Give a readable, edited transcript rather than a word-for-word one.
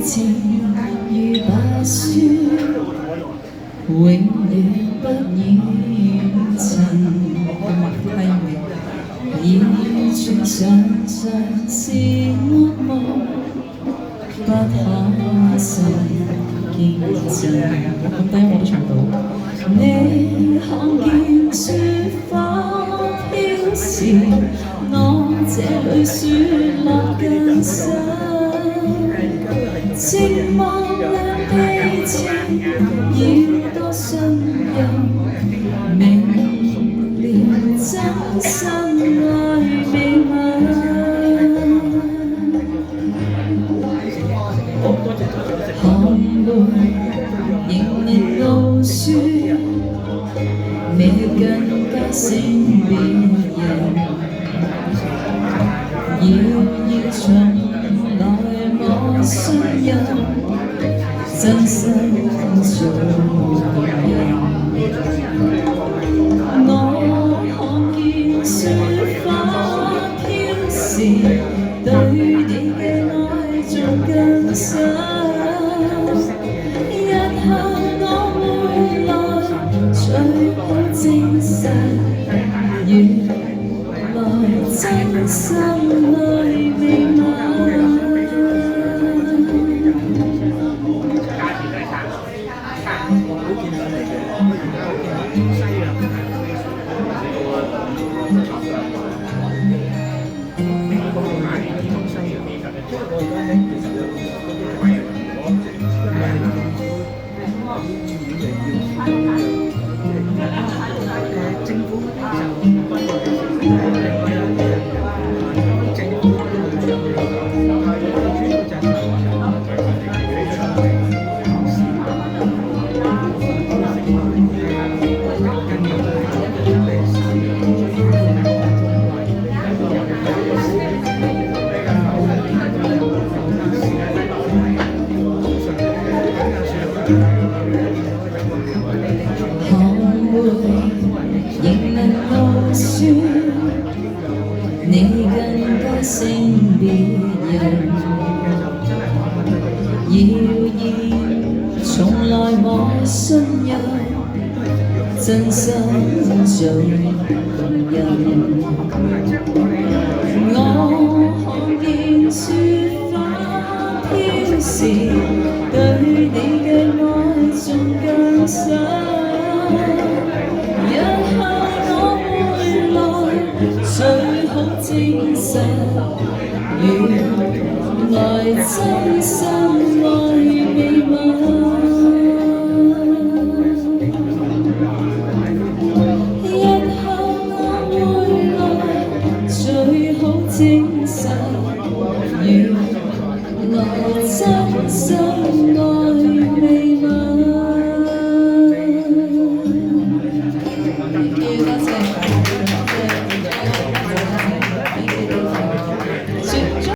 情如白雪，永遠不染塵。已穿上像是惡夢，不可信見證。咁低我都唱到。你看見雪花飄時，我這裏雪落更深，寂寞的悲情要多信任，明了真心愛秘密。寒梅迎日露雪，你更加勝別人。要從來我信任，真心做人。我看見雪花飄時，對你嘅愛仲更深。日後我會來，最好證實，原來真心愛秘密。迎日露雪，你更加勝別人。謠言從來我信任，真心做人。我看見雪花飄時，對你嘅愛仲更深。最好證實，原來真心愛秘密。日後我會來，最好證實，原來真心愛。